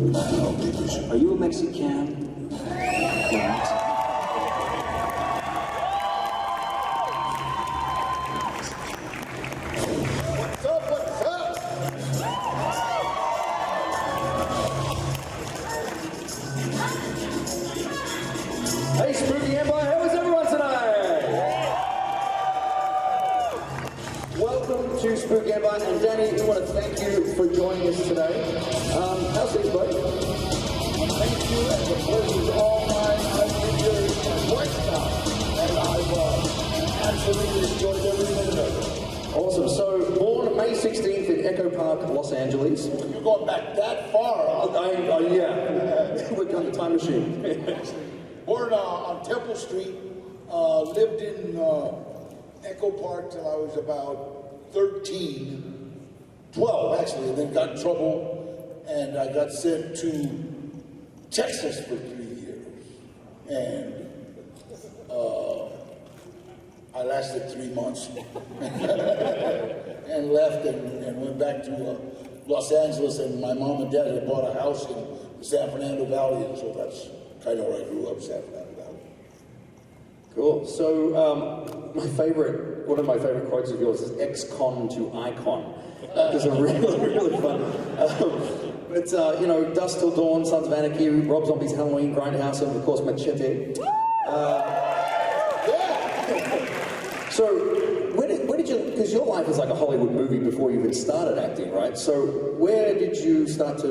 Are you a Mexican? Right. What's up? What's up? Hey, Spooky Empire, how is everyone tonight? Welcome to Spooky Empire, and Danny, we want to thank you for joining us today. How's things, buddy? Thank you, and the pleasure's all mine. I've been here twice now, and I've absolutely enjoyed every minute of it. Awesome. So, born May 16th in Echo Park, Los Angeles. You're going back that far, huh? Yeah. We've done the time machine. Born on Temple Street, lived in Echo Park till I was about 12 actually, and then got in trouble, and I got sent to Texas for 3 years, and I lasted 3 months, and left and went back to Los Angeles, and my mom and dad had bought a house in the San Fernando Valley, and so that's kind of where I grew up, San Fernando Valley. Cool. So one of my favorite quotes of yours is ex-con to icon. It's a really fun. But, you know, Dusk Till Dawn, Sons of Anarchy, Rob Zombie's Halloween, Grindhouse, and of course Machete. So, where did you, because your life is like a Hollywood movie before you even started acting, right? So, where did you start to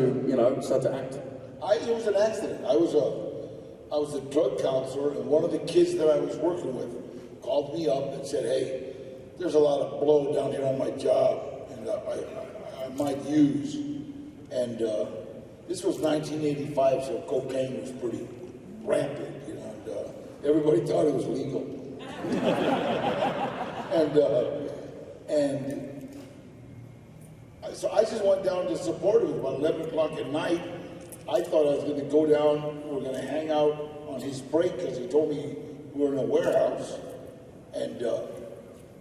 act? It was an accident. I was a drug counselor, and one of the kids that I was working with called me up and said, hey, there's a lot of blow down here on my job, and I might use. And this was 1985, so cocaine was pretty rampant, you know, and everybody thought it was legal. So I just went down to support him. About 11 o'clock at night, I thought I was going to go down, we were going to hang out on his break, because he told me we were in a warehouse. And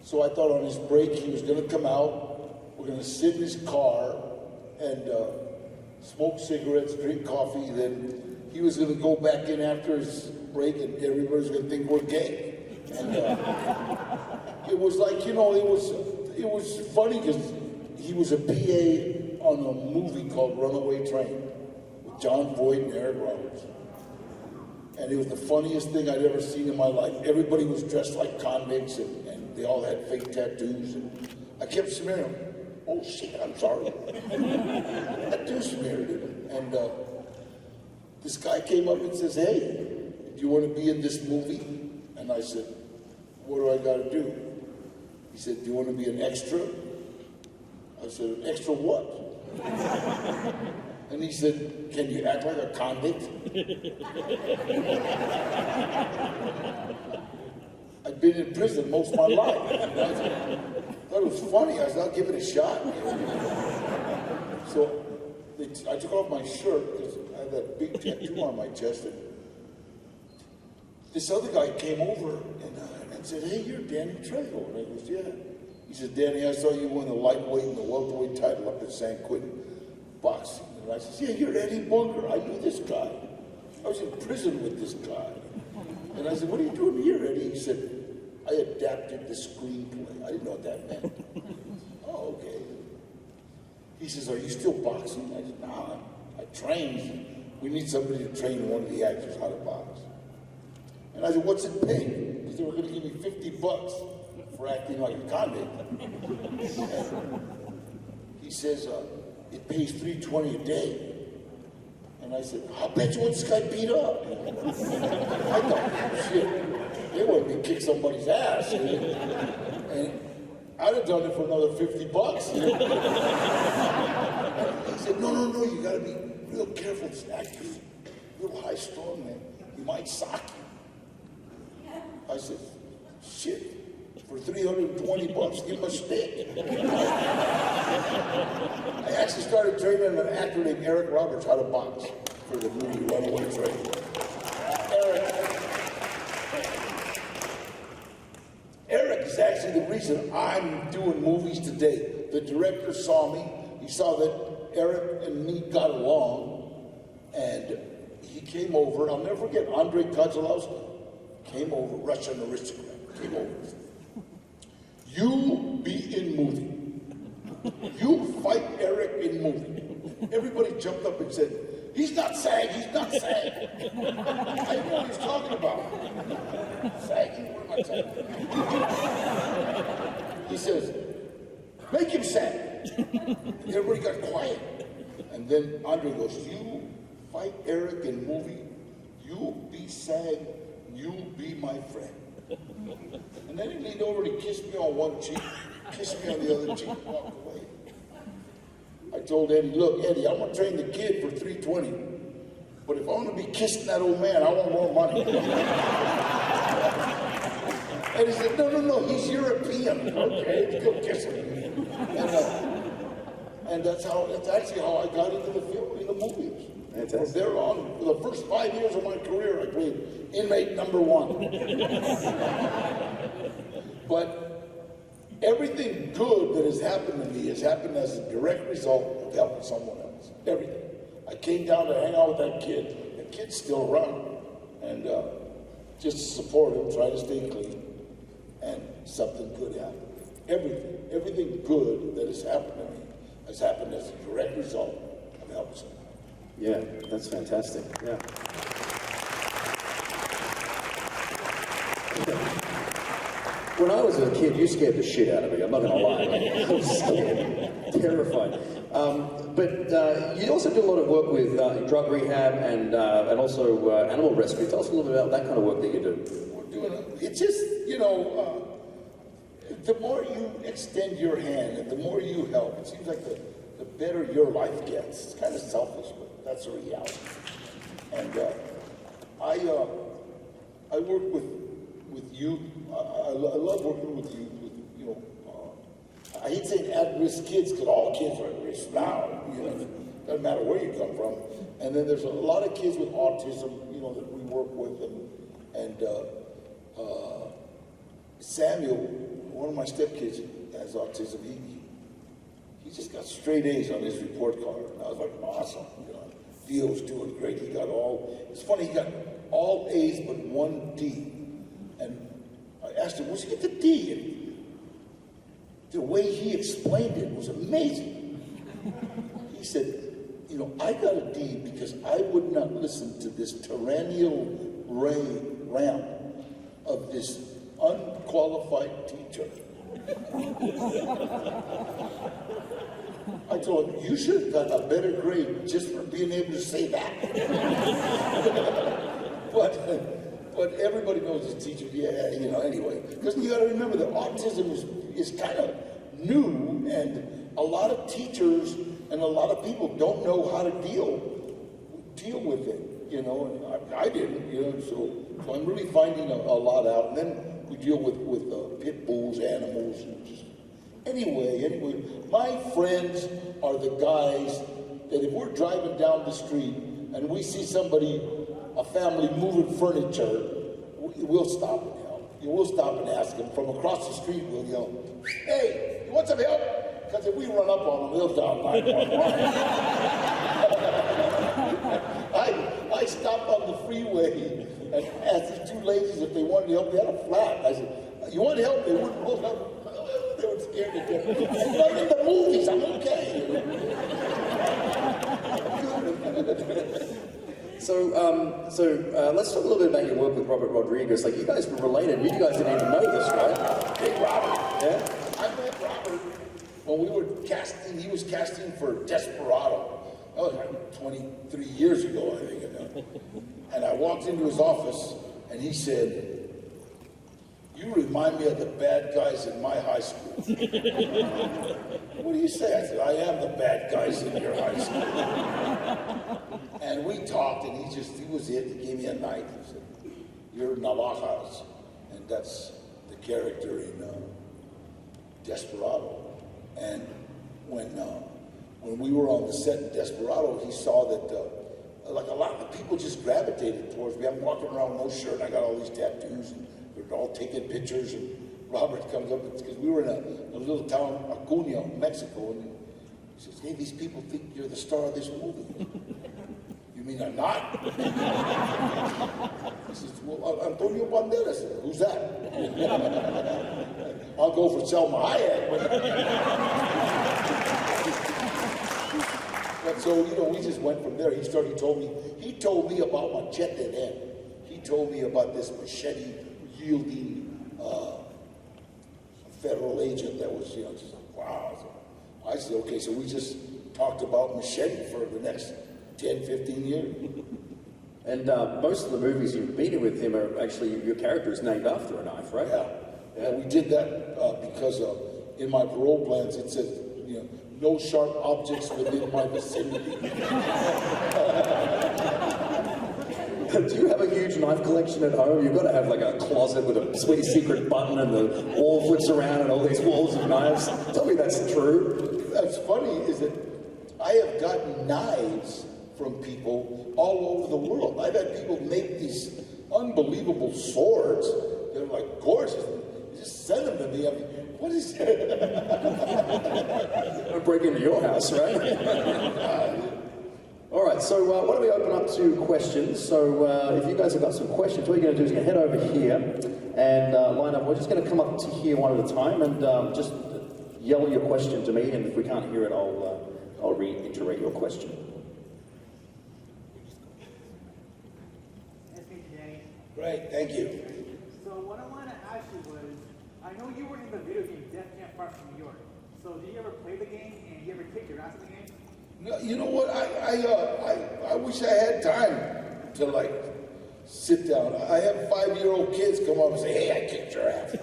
so I thought on his break he was going to come out, we're going to sit in his car and smoke cigarettes, drink coffee, then he was going to go back in after his break and everybody's going to think we're gay. And it was like, you know, it was funny because he was a PA on a movie called Runaway Train with John Voight and Eric Roberts. And it was the funniest thing I'd ever seen in my life. Everybody was dressed like convicts and they all had fake tattoos. And I kept smearing them. Oh shit, I'm sorry. I do smeared it. And this guy came up and says, hey, do you want to be in this movie? And I said, what do I got to do? He said, do you want to be an extra? I said, an extra what? And he said, can you act like a convict? I've been in prison most of my life. I thought it was funny. I said, I'll give it a shot. So I took off my shirt because I had that big tattoo on my chest. And this other guy came over and said, hey, you're Danny Trejo. And I goes, yeah. He said, Danny, I saw you win the lightweight and the welterweight title up at San Quentin boxing. And I said, yeah, you're Eddie Bunker. I knew this guy. I was in prison with this guy. And I said, what are you doing here, Eddie? He said, I adapted the screenplay. I didn't know what that meant. Oh, okay. He says, are you still boxing? I said, nah, I trained. We need somebody to train one of the actors how to box. And I said, what's it pay? Because they were going to give me $50 for acting like a convict. He says, it pays $320 a day. And I said, I bet you want this guy beat up. I thought, shit, they want me to kick somebody's ass. And I'd have done it for another $50. He said, no, you gotta be real careful. This actor's real high strung, man. He might sock you. I said, shit. For $320, give him a stick. I actually started training an actor named Eric Roberts how to box for the movie Runaway Train. Eric is actually the reason I'm doing movies today. The director saw me. He saw that Eric and me got along. he came over. I'll never forget, Andre Kozlowski came over, Russian aristocrat, came over. You be in movie. You fight Eric in movie. Everybody jumped up and said, he's not SAG, he's not SAG. I know what he's talking about. SAG, what am I talking about? He says, make him SAG. And everybody got quiet. And then Andre goes, you fight Eric in movie, you be SAG, you be my friend. And then he leaned over and he kissed me on one cheek, kissed me on the other cheek, and walked away. I told Eddie, look, Eddie, I'm gonna train the kid for 320, but if I'm gonna be kissing that old man, I want more money. And he said, no, he's European. Okay, go kiss him. And that's actually how I got into the film, in the movies. From there on, for the first 5 years of my career, I played inmate number 1. But everything good that has happened to me has happened as a direct result of helping someone else. Everything. I came down to hang out with that kid. The kid's still around. And just to support him, try to stay clean. And something good happened. Everything good that has happened to me has happened as a direct result of helping someone. Yeah, that's fantastic. Yeah. When I was a kid, you scared the shit out of me. I'm not going to lie. I was scared, terrified. But you also do a lot of work with drug rehab and also animal rescue. Tell us a little bit about that kind of work that you do. We're doing it's just, the more you extend your hand and the more you help, it seems like the better your life gets. It's kind of selfish, but that's a reality. And I work with youth. I love working with youth. I hate saying at-risk kids because all kids are at risk now. Doesn't matter where you come from. And then there's a lot of kids with autism, that we work with, and Samuel, one of my stepkids, has autism. He just got straight A's on his report card. And I was like, awesome. Theo's doing great. It's funny, he got all A's but 1 D. And I asked him, where'd you get the D? And the way he explained it was amazing. He said, I got a D because I would not listen to this tyrannical rant of this unqualified teacher. I told him, you should have gotten a better grade just for being able to say that. But everybody knows this teacher, anyway. Because you got to remember that autism is kind of new, and a lot of teachers and a lot of people don't know how to deal with it, and I didn't, so I'm really finding a lot out. And then we deal with pit bulls, animals, and just anyway, my friends are the guys that if we're driving down the street and we see a family moving furniture, we'll stop and help. We'll stop and ask them. From across the street, we'll yell, hey, you want some help? Because if we run up on them, they'll dial 911. I stopped on the freeway and asked these 2 ladies if they wanted help. They had a flat. I said, you want help? They wouldn't both help. They were scared to death. I'm like in the movies, I'm okay. So let's talk a little bit about your work with Robert Rodriguez. Like, you guys were related. You guys didn't even know this, right? Hey, Robert. Yeah? I met Robert when we were casting. He was casting for Desperado. That was like 23 years ago, I think. And I walked into his office, and he said, you remind me of the bad guys in my high school. What do you say? I said, I am the bad guys in your high school. And we talked, and he was it. He gave me a knife. He said, you're Navajas. And that's the character in Desperado. And when we were on the set in Desperado, he saw that like a lot of the people just gravitated towards me. I'm walking around with no shirt, and I got all these tattoos, and they're all taking pictures, and Robert comes up, because we were in a little town, Acuña, Mexico, and he says, hey, these people think you're the star of this movie. You mean I'm not? He says, well, Antonio Banderas. Who's that? I'll go for Selma Hayek. But so, we just went from there. He told me about Machete then. He told me about this machete-wielding federal agent that was, just like, wow. So I said, okay, so we just talked about machete for the next 10, 15 years. And most of the movies you've been in with him are actually, your character is named after a knife, right? Yeah, we did that because in my parole plans it says, no sharp objects within my vicinity. Do you have a huge knife collection at home? You've got to have like a closet with a sweet secret button and the wall flips around and all these walls of knives. Tell me that's true. That's funny, is that I have gotten knives from people all over the world. I've had people make these unbelievable swords. They're like gorgeous. You just send them to me. I mean, what is that? I'm gonna break into your house, right? All right, so why don't we open up to questions? So if you guys have got some questions, what you're going to do is you're going to head over here and line up. We're just going to come up to here one at a time and just yell your question to me, and if we can't hear it, I'll reiterate your question. Nice to meet you, Danny. Great, thank you. So what I wanted to ask you was, I know you were in the video game Death Camp Far from New York. So did you ever play the game, and you ever kick your ass in the game? No, you know what? I wish I had time to like sit down. I have 5-year-old kids come up and say, "Hey, I kicked your ass."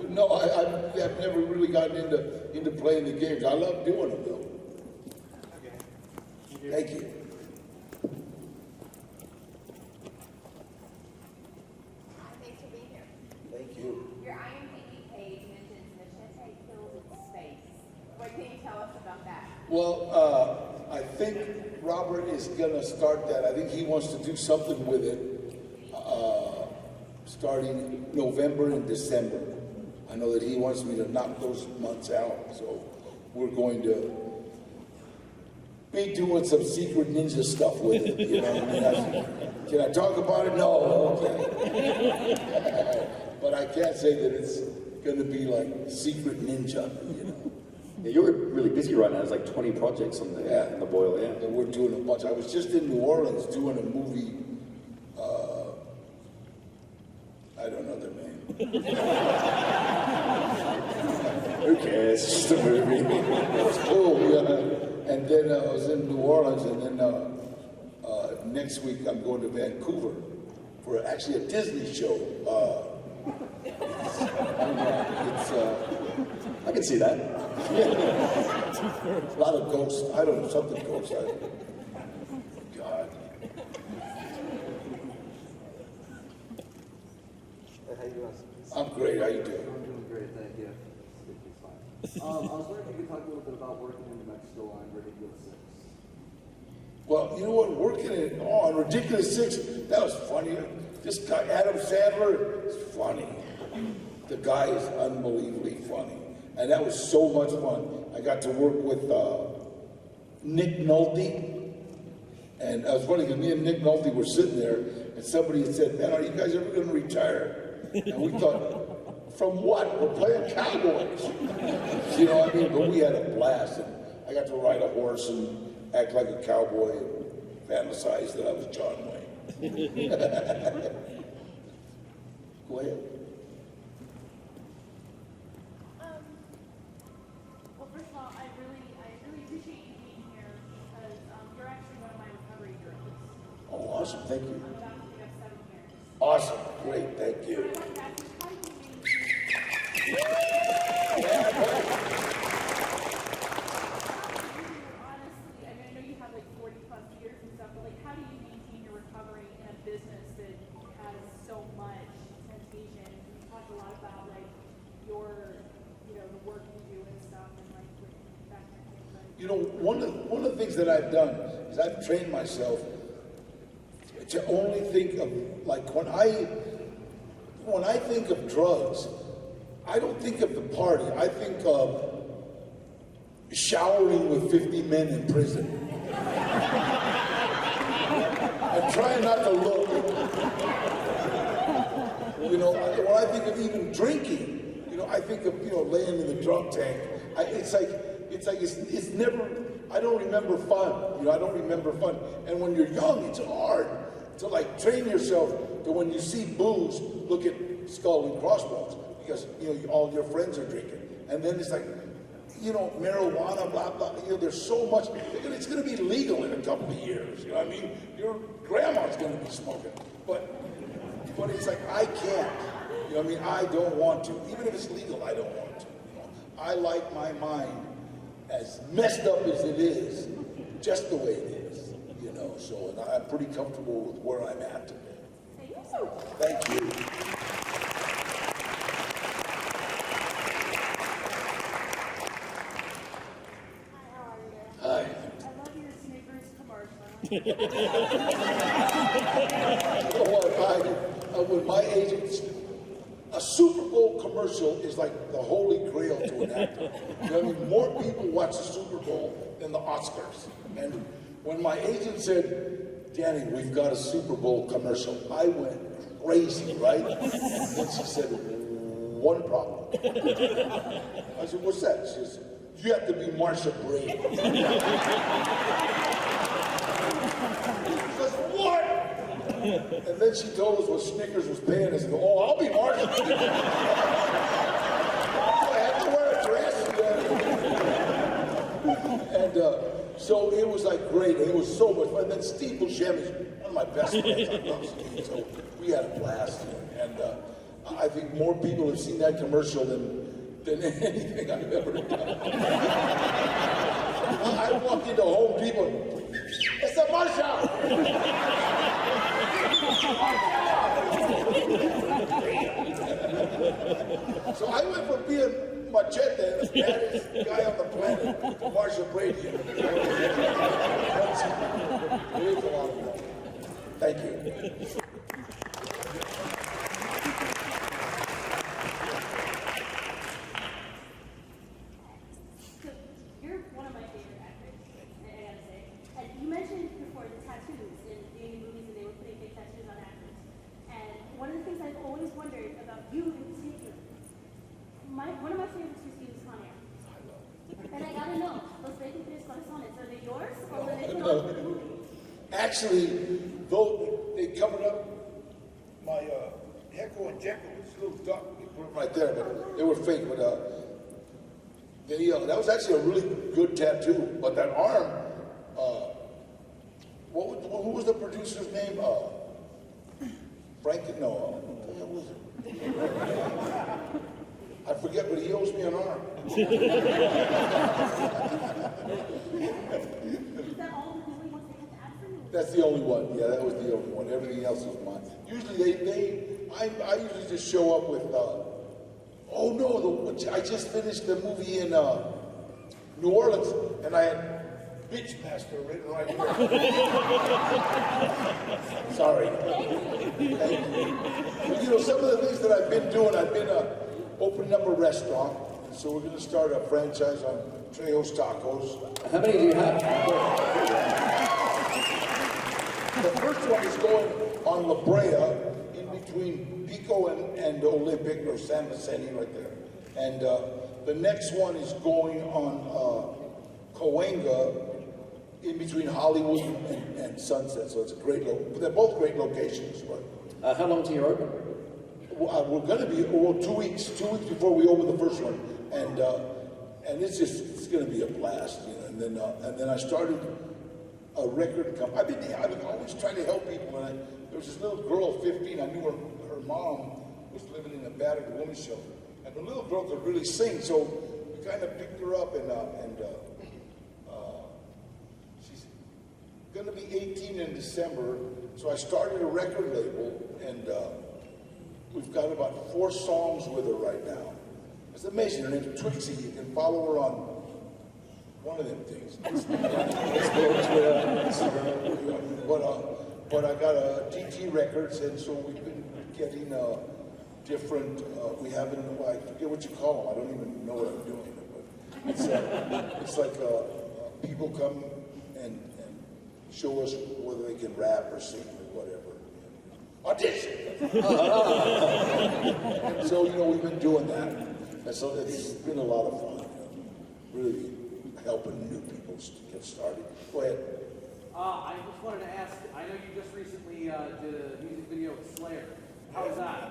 No, I've never really gotten into playing the games. I love doing them though. Okay. Thank you. Thanks for being here. Thank you. Your IMDb page mentions Machete killed in space. What can you tell us about that? Well, I think Robert is gonna start that. I think he wants to do something with it, starting November and December. I know that he wants me to knock those months out, so we're going to be doing some secret ninja stuff with it. Can I talk about it? No, okay. But I can't say that it's gonna be like secret ninja, Yeah, you're really busy right now. There's like 20 projects on the boil, yeah. And we're doing a bunch. I was just in New Orleans doing a movie. I don't know their name. Who cares? It's just a movie. It's cool, yeah. And then I was in New Orleans, and then next week I'm going to Vancouver for actually a Disney show. I can see that. A lot of ghosts. I don't know, something ghosts. God. How you doing? I'm great. How you doing? I'm doing great, thank you. It's fine. I was wondering if you could talk a little bit about working in New Mexico on Ridiculous 6. Well, you know what? Working on Ridiculous 6, that was funny. This guy, Adam Sandler, is funny. The guy is unbelievably funny. And that was so much fun. I got to work with Nick Nolte. And I was funny because me and Nick Nolte were sitting there, and somebody had said, "Man, are you guys ever going to retire?" And we thought, from what? We're playing cowboys. You know what I mean? But we had a blast. And I got to ride a horse and act like a cowboy and fantasize that I was John Wayne. Go ahead. Well, first of all, I really appreciate you being here because you're actually one of my recovery heroes. Oh, awesome. Thank you. I'm about to pick up 7 years. Awesome. Great. Thank you. I wanted to ask you, how do you maintain? Honestly, I mean, I know you have like 40+ years and stuff, but like, how do you maintain your recovery in a business that has so much temptation? You talk a lot about like your, the work you do and stuff, and like with that kind of thing. But You know, one of the things that I've done is I've trained myself to only think of, like, when I think of drugs, I don't think of the party. I think of showering with 50 men in prison. I'm trying not to look. You know, when I think of even drinking, you know, I think of, you know, laying in the drunk tank. It's never, I don't remember fun. You know, I don't remember fun. And when you're young, it's hard to like train yourself to when you see booze, look at skull and crossbones because, you know, all your friends are drinking. And then it's like, you know, marijuana, blah, blah, you know, there's so much. It's going to be legal in a couple of years, you know what I mean? Your grandma's going to be smoking. But it's like, I can't. You know what I mean? I don't want to. Even if it's legal, I don't want to. You know? I like my mind as messed up as it is, just the way it is, you know? So, and I'm pretty comfortable with where I'm at today. Thank you. Hi. I love your Snickers commercial. You know what, with my agents, a Super Bowl commercial is like the holy grail to an actor. You know what I mean? More people watch the Super Bowl than the Oscars. And when my agent said, Danny, we've got a Super Bowl commercial, I went crazy, right? And she said, one problem. I said, what's that? She says, you have to be Marsha Brady. She says, what? And then she told us what Snickers was paying us. Oh, I'll be Marsha Brady. So I had to wear a dress. And so it was like great. And it was so much fun. And then Steve Buscemi's one of my best friends. I love Steve. So we had a blast. And I think more people have seen that commercial than anything I've ever done. I walked into Home Depot. It's a Marsha! So I went from being Machete, the baddest guy on the planet, to Marsha Brady. It was a lot of fun. Thank you. You're one of my favorite actors, I gotta say. And you mentioned before the tattoos in the movies, and they were putting big tattoos on actors. And one of the things I've always wondered about you in particular, one of my favorites was you, Con Air. And I gotta know, those bacon tres corazones, are they yours or were they put on for the movie? Actually, though they covered up my Hecko and Jekyll, this little duck, they put them right there, but they were fake. But that was actually a really good tattoo. But that arm, who was the producer's name? Frank? No, what the hell was it? I forget, but he owes me an arm. Is that all the only ones they had to add for you? That's the only one. Yeah, that was the only one. Everything else was mine. Usually I usually just show up with, oh no, I just finished the movie in New Orleans, and I had Bitch Master written right here. Sorry. Thank you. But, you know, some of the things that I've been doing, I've been opening up a restaurant, so we're going to start a franchise on Trejo's Tacos. How many do you have? The first one is going on La Brea, in between Pico and Olympic, or San Vicente right there. And the next one is going on Cahuenga, in between Hollywood and Sunset. So it's a great they're both great locations. But How long till you're open? we're going to be 2 weeks before we open the first one, and it's going to be a blast. You know? And then I started a record company. I've been always trying to help people. And there was this little girl, 15. I knew her mom was living in a battered women's shelter, and the little girl could really sing. So we kind of picked her up, and she's going to be 18 in December. So I started a record label, and we've got about 4 songs with her right now. It's amazing. Her name's Trixie. You can follow her on one of them things. But I got a TT Records, and so we've been getting different. We haven't. I forget what you call them. I don't even know what I'm doing. But it's like people come and show us whether they can rap or sing or whatever. Audition! And so, we've been doing that. And so it's been a lot of fun. Really helping new people get started. Go ahead. I just wanted to ask, I know you just recently did a music video with Slayer. How was that?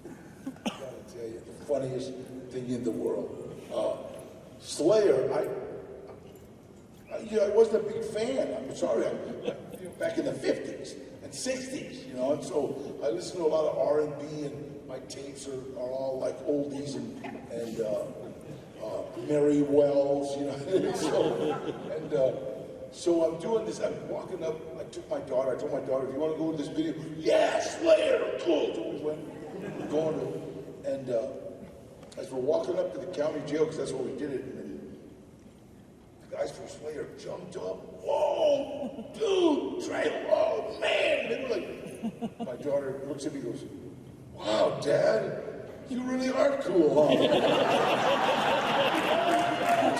I gotta tell you, the funniest thing in the world. Slayer, I wasn't a big fan. I'm sorry. Back in the 50s and 60s, and so I listened to a lot of R&B, and my tapes are all like oldies and Mary Wells, so I'm doing this. I'm walking up. I told my daughter, "Do you want to go to this video?" Yeah, Slayer, cool. So we went. We're going to, and as we're walking up to the county jail, because that's where we did it, and then the guys from Slayer jumped up. Whoa, dude, Trejo, oh man! They were like, my daughter looks at me and goes, "Wow, Dad, you really are cool, huh?"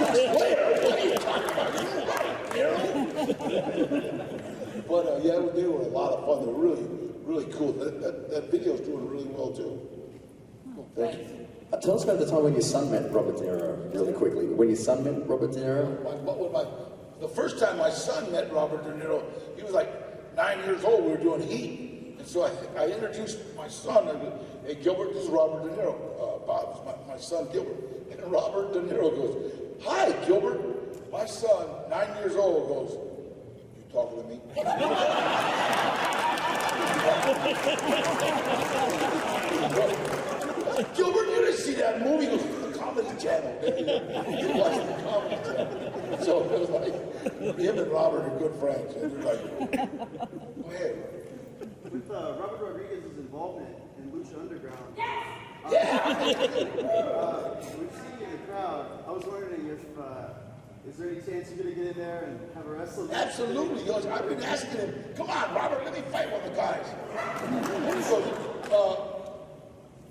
Slayer, what are you talking about? But yeah, they were a lot of fun. They were really cool. That video's doing really well too. Thank you. Tell us about the time when your son met Robert De Niro, really quickly. When your son met Robert De Niro? The first time my son met Robert De Niro, he was like 9 years old. We were doing Heat. And so I introduced my son. I go, "Hey, Gilbert, this is Robert De Niro. Bob, my son, Gilbert." And Robert De Niro goes, "Hi, Gilbert." My son, 9 years old, goes, "You talking to me?" Gilbert, you didn't see that movie? He goes, "The Comedy Channel." He watched the Comedy Channel. So it was like, him and Robert are good friends. And they're like, go ahead. With Robert Rodriguez's involvement in Lucha Underground. Yeah! We've seen you in the crowd. I was wondering if, is there any chance you're going to get in there and have a wrestle? Absolutely. He goes, I've been asking him, "Come on, Robert, let me fight one of the guys." And he goes,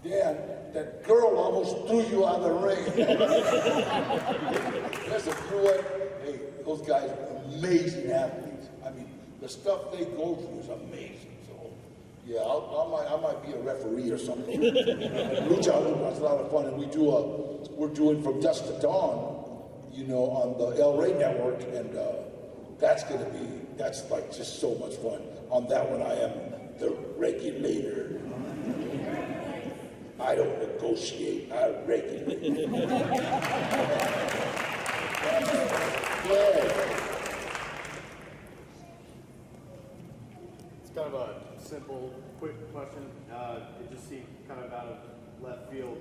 "Dan, that girl almost threw you out of the ring." Listen, you know what? Hey, those guys are amazing athletes. I mean, the stuff they go through is amazing. So, yeah, I might be a referee or something. Lucha Underground's a lot of fun, and we're doing From Dusk to Dawn, on the El Rey Network, and that's like just so much fun. On that one, I am the regulator. I don't negotiate, I regulate. Yeah. It's kind of a simple, quick question. It just seemed kind of out of left field.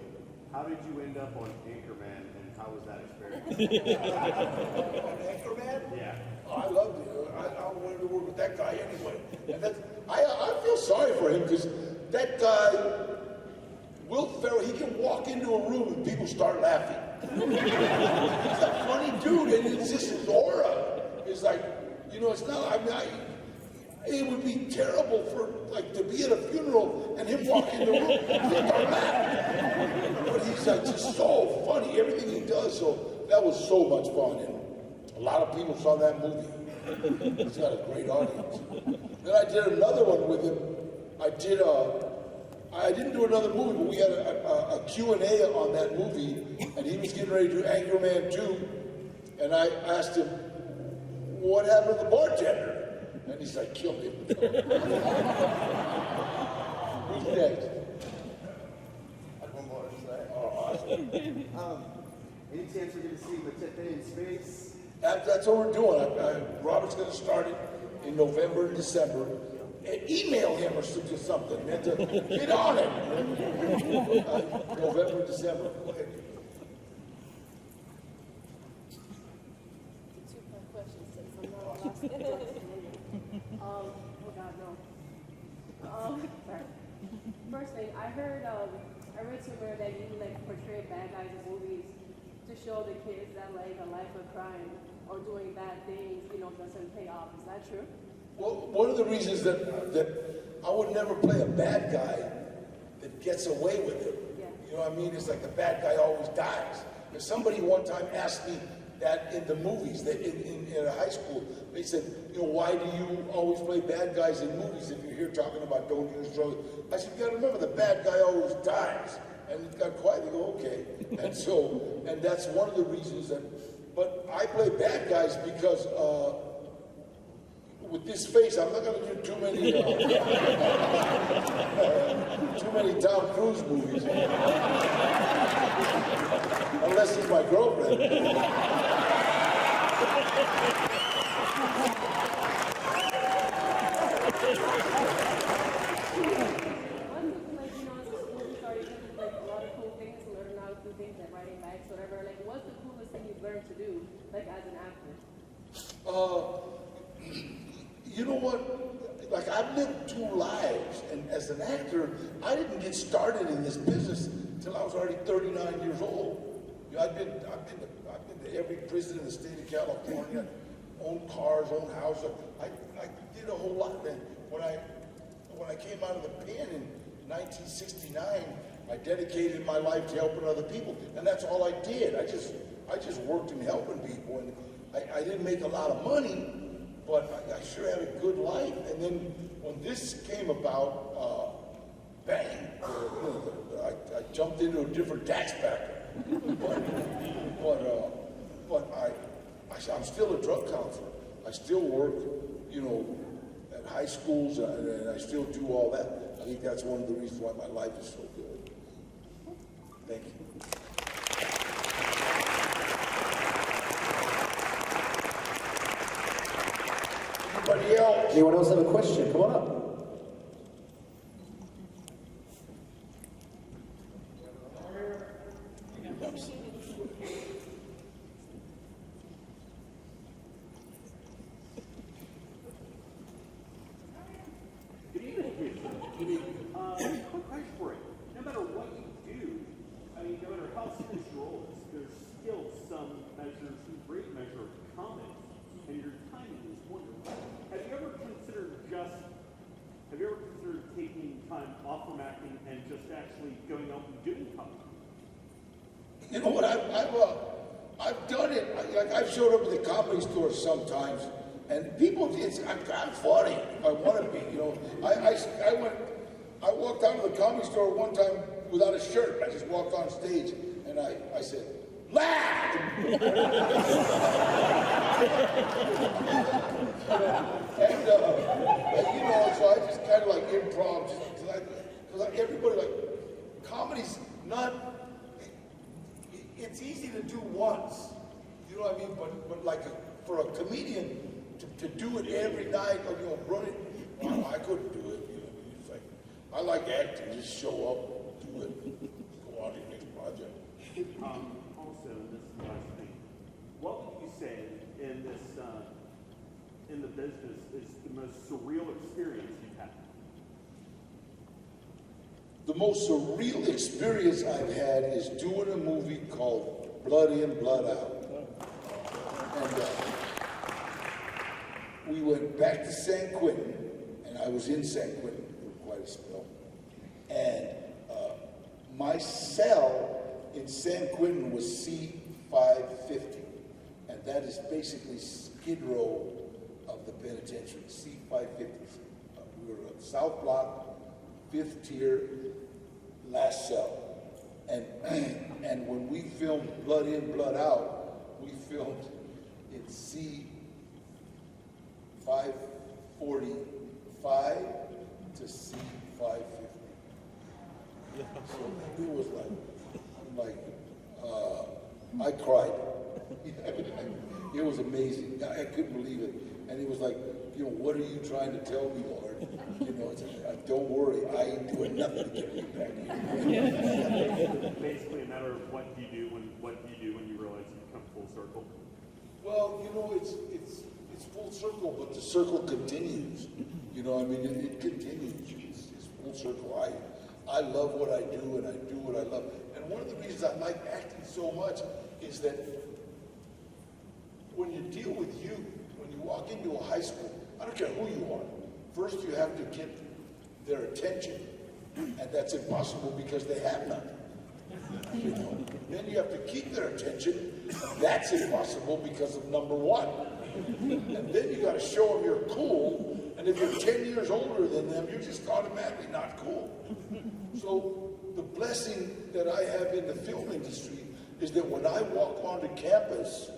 How did you end up on Anchorman, and how was that experience? Anchorman? Yeah. Oh, I loved it. I wanted to work with that guy anyway. And I feel sorry for him, because that guy, Will Ferrell, he can walk into a room and people start laughing. He's a funny dude, and it's just his aura. It's like, it's not, it would be terrible to be at a funeral and him walk in the room and start laughing. But he's just so funny, everything he does. So that was so much fun, and a lot of people saw that movie. He's got a great audience. Then I did another one with him. I didn't do another movie, but we had a Q&A on that movie, and he was getting ready to do Anchorman 2, and I asked him, "What happened to the bartender?" And he's like, "Killed him." Who's next? I have one more to say. Oh, awesome. Any chance we're going to see Machete in space? That's what we're doing. Robert's going to start it in November and December. Email him or something, man, to get on it. November, December. Go ahead. Two-part question, since I'm not lost. Oh God, no. Sorry. First thing, I read somewhere that you portray bad guys in movies to show the kids that a life of crime or doing bad things, doesn't pay off. Is that true? Well, one of the reasons that I would never play a bad guy that gets away with it. Yeah. You know what I mean? It's like the bad guy always dies. If somebody one time asked me, that in the movies, that in high school, they said, you know, why do you always play bad guys in movies if you're here talking about don't use drugs? I said, you gotta remember, the bad guy always dies. And it got quiet, they go, okay. And so, and that's one of the reasons that, but I play bad guys because, with this face, I'm not gonna do too many Tom Cruise movies. Unless he's my girlfriend. What's the coolest thing you've learned to do, like as an actor? You know what? Like, I've lived 2 lives, and as an actor, I didn't get started in this business until I was already 39 years old. You know, I've been to every prison in the state of California, owned cars, owned houses. I did a whole lot. Then when I came out of the pen in 1969, I dedicated my life to helping other people, and that's all I did. I just worked in helping people, and I didn't make a lot of money, but I sure had a good life. And then when this came about, bang! I jumped into a different tax bracket. But I'm still a drug counselor. I still work, you know, at high schools, and I still do all that. I think that's one of the reasons why my life is so good. Thank you. Anybody else? Anyone else have a question? Come on up. Quick question for you. No matter what you do, I mean, no matter how serious your role is, there's still some measures, some great measure of comedy, and your timing is wonderful. Have you ever considered taking time off from acting and just actually going out and doing comedy? You know what? I've done it. I've showed up at the Comedy Store sometimes, and people, I'm funny if I want to be. You know, I walked out of the Comedy Store one time without a shirt. I just walked on stage, and I said, laugh! And you know, so I just kind of like improv, because everybody, like, comedy's not, it's easy to do once, you know what I mean? But like for a comedian to do it every night, or, you know, run it, well, I couldn't do it. You know, it's like, I like acting, just show up, do it, go on to the next project. Also, this is the last thing. What would you say in this in the business is the most surreal experience you've had? The most surreal experience I've had is doing a movie called Blood In, Blood Out. And we went back to San Quentin, and I was in San Quentin for quite a spell. And my cell in San Quentin was C550, and that is basically Skid Row of the penitentiary, C550. We were on South Block, 5th tier, last cell. And when we filmed Blood In, Blood Out, we filmed in C545 to C550. So it was I cried. It was amazing. I couldn't believe it. And it was like, you know, what are you trying to tell me, Lord? You know, it's like, don't worry, I ain't doing nothing to get you back here. Basically, a matter of what do you do when you realize you've come full circle. Well, you know, it's full circle, but the circle continues. You know, I mean, it continues. It's full circle. I love what I do, and I do what I love. And one of the reasons I like acting so much is that when you deal with youth, when you walk into a high school, I don't care who you are, first you have to get their attention, and that's impossible because they have none. You know? Then you have to keep their attention, That's impossible because of number one. And then you got to show them you're cool. And if you're 10 years older than them, you're just automatically not cool. So the blessing that I have in the film industry is that when I walk onto campus,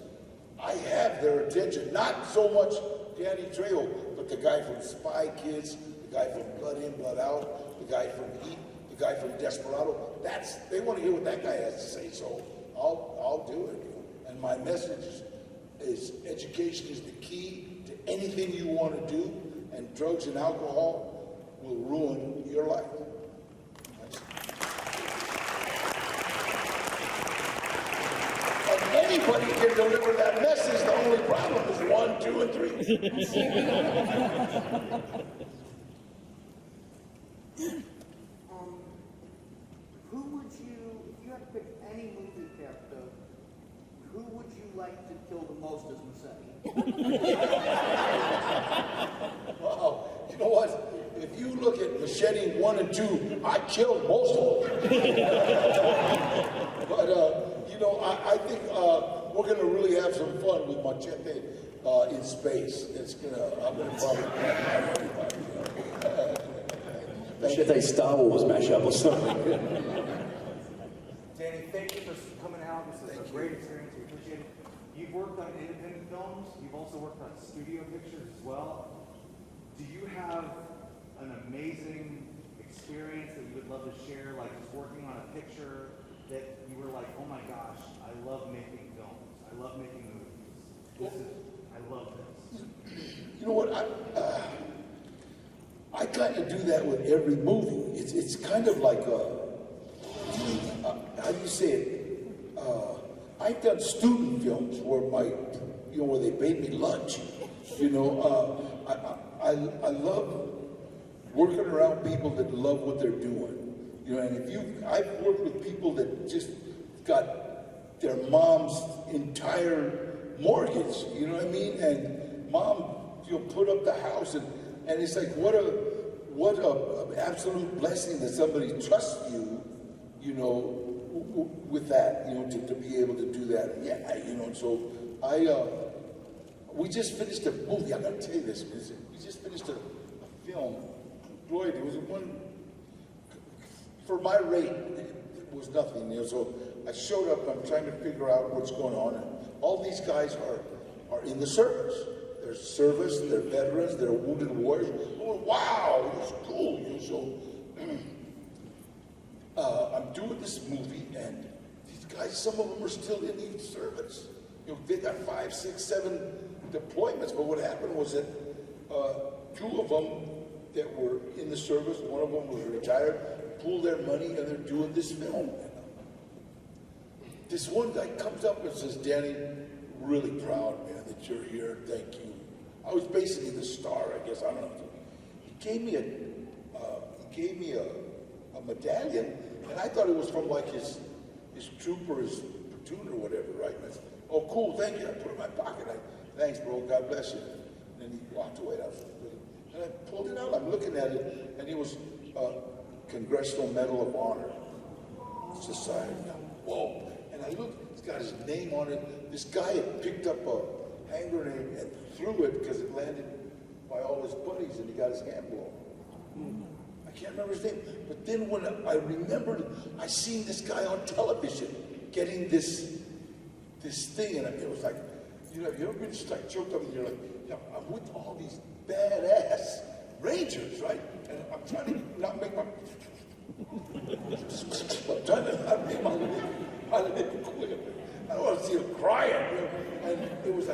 I have their attention. Not so much Danny Trejo, but the guy from Spy Kids, the guy from Blood In, Blood Out, the guy from Heat, the guy from Desperado. They want to hear what that guy has to say, so I'll do it. And my message is education is the key to anything you want to do, and drugs and alcohol will ruin your life. And anybody can deliver that message. The only problem is 1, 2, and 3. Who would you, if you had to pick any movie character, who would you like to kill the most as Machete? Wow. You know what? If you look at Machete 1 and 2, I killed most of them. But, you know, I think we're going to really have some fun with Machete in space. I'm going to probably Machete Star Wars mashup or something. Danny, thank you for coming out. This is a great experience. We appreciate it. You've worked on independent films. You've also worked on studio pictures as well. Do you have an amazing experience that you would love to share, like just working on a picture that you were like, oh my gosh, I love making films. I love making movies. I love this. You know what? I kind of do that with every movie. It's kind of like how do you say it? I've done student films where they paid me lunch. I love working around people that love what they're doing. And I've worked with people that just got their mom's entire mortgage. You know what I mean? And mom, put up the house, and it's like what a absolute blessing that somebody trusts you, with that, to be able to do that. Yeah, and so we just finished a movie. I gotta tell you this, we just finished a film. Lloyd, it was one, for my rate, it was nothing, so I showed up, I'm trying to figure out what's going on, and all these guys are in the service. They're service, they're veterans, they're wounded warriors. Oh, wow, it was cool. So I'm doing this movie, and these guys, some of them are still in the service. They got 5, 6, 7 deployments, but what happened was that 2 of them that were in the service, one of them was retired, pooled their money, and they're doing this film. This one guy comes up and says, Danny, really proud, man, that you're here. Thank you. I was basically the star, I guess. I don't know. He gave me a medallion, and I thought it was from like his troop or his platoon or whatever, right? And I said, oh, cool, thank you. I put it in my pocket. Thanks, bro. God bless you. And then he walked away. And I pulled it out. I'm looking at it, and it was Congressional Medal of Honor Society. Whoa. And I looked, it's got his name on it. This guy had picked up a hand grenade and threw it because it landed by all his buddies, and he got his hand blown. I can't remember his name. But then when I remembered, I seen this guy on television getting this thing, and it was like, you ever been just like choked up, and you're like, I'm with all these badass Rangers, right? And I'm trying to not make my I don't want to see him crying. And it was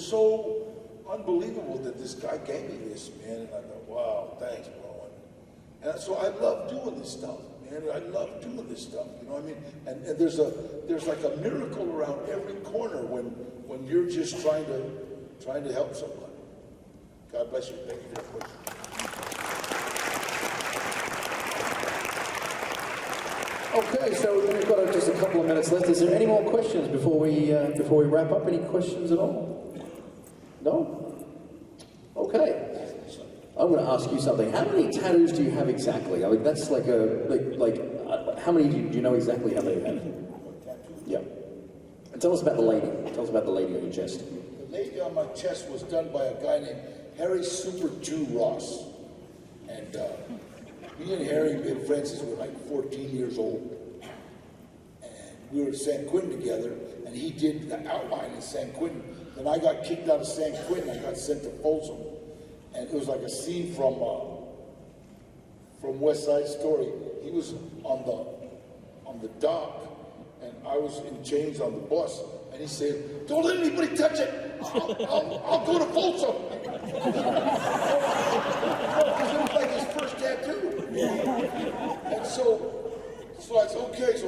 so unbelievable that this guy gave me this, man. And I thought, wow, thanks, bro. And so I love doing this stuff, man. I love doing this stuff. You know what I mean? And there's like a miracle around every corner when you're just trying to help somebody. God bless you. Thank you for that question. Okay, so we've got just a couple of minutes left. Is there any more questions before we wrap up? Any questions at all? No? Okay. I'm going to ask you something. How many tattoos do you have exactly? I mean, that's like how many do you know exactly how many you have? Yeah. Tell us about the lady. Tell us about the lady on your chest. The lady on my chest was done by a guy named Harry Super Jew Ross. And me and Harry been friends since we were like 14 years old. And we were at San Quentin together, and he did the outline in San Quentin. Then I got kicked out of San Quentin. I got sent to Folsom. And it was like a scene from West Side Story. He was on the dock, and I was in chains on the bus, and he said, "Don't let anybody touch it. I'll go to Folsom." Because it was like his first tattoo. And so I said, okay, so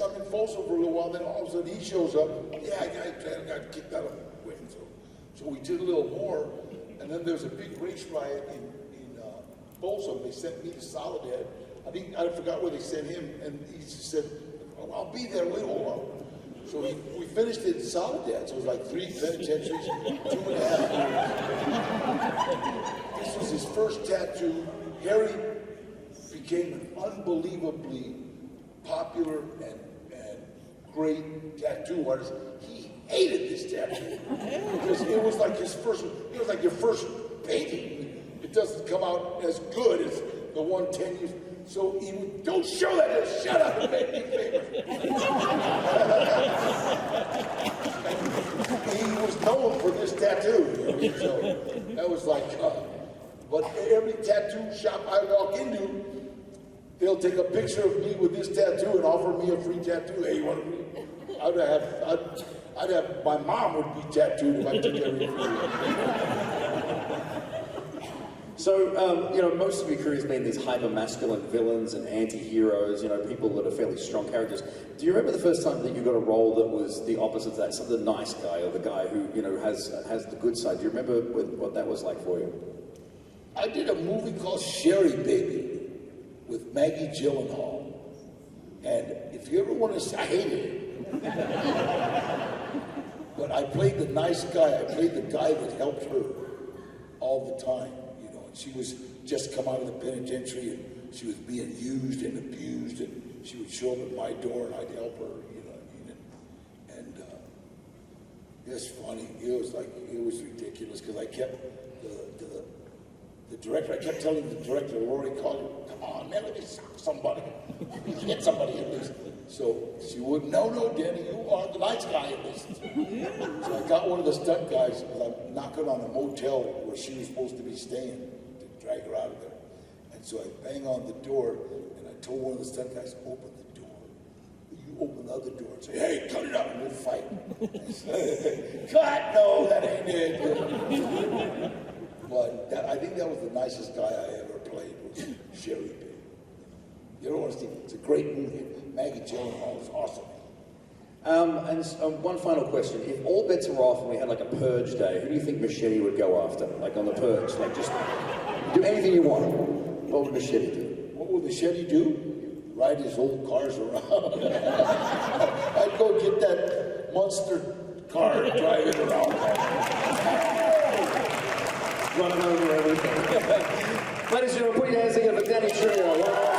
I'm in Folsom for a little while, then all of a sudden he shows up. Yeah, I got kicked out of Quentin. So we did a little more, and then there's a big race riot in Folsom. They sent me to Soledad. I forgot where they sent him, and he just said, "Oh, I'll be there a little while." So we finished it in Soledad, so it was like 3 penitentiaries, 2.5 years. This was his first tattoo. Harry became an unbelievably popular and great tattoo artist. He hated this tattoo because it was like your first painting. It doesn't come out as good as the one 10 years. So he would, "Don't show that, just shut up and make me famous." He was known for this tattoo. So that was like, but every tattoo shop I walk into, they'll take a picture of me with this tattoo and offer me a free tattoo. Hey, you want to? I'd have my mom would be tattooed if I took every free. So, most of your career has been these hyper-masculine villains and anti-heroes, people that are fairly strong characters. Do you remember the first time that you got a role that was the opposite of that, some of the nice guy or the guy who, has the good side? Do you remember what that was like for you? I did a movie called Sherry Baby with Maggie Gyllenhaal. And if you ever want to, I hated it. But I played the nice guy. I played the guy that helped her all the time. She was just come out of the penitentiary, and she was being used and abused, and she would show up at my door, and I'd help her, and it was funny. It was ridiculous because I kept the director. I kept telling the director, Rory Collier, "Come on, man, let me suck somebody. Hit somebody at least." So she would, "No, Danny, you are the nice guy at least." So I got one of the stunt guys because I'm knocking on a motel where she was supposed to be staying. Drag her out of there. And so I bang on the door, and I told one of the stunt guys, "Open the door." You open the other door and say, "Hey, cut it out, and we'll fight." I said, "Cut, no, that ain't it." But I think that was the nicest guy I ever played, was Sherry Baby. You don't understand, it's a great movie. Maggie Gyllenhaal is awesome. One final question. If all bets are off and we had like a purge day, who do you think Machete would go after? Like on the purge, like just do anything you want. What would Machete do? What would Machete do? Ride his old cars around. I'd go get that monster car and drive it around. Running over everything. Ladies and gentlemen, put your hands together for Danny Trejo.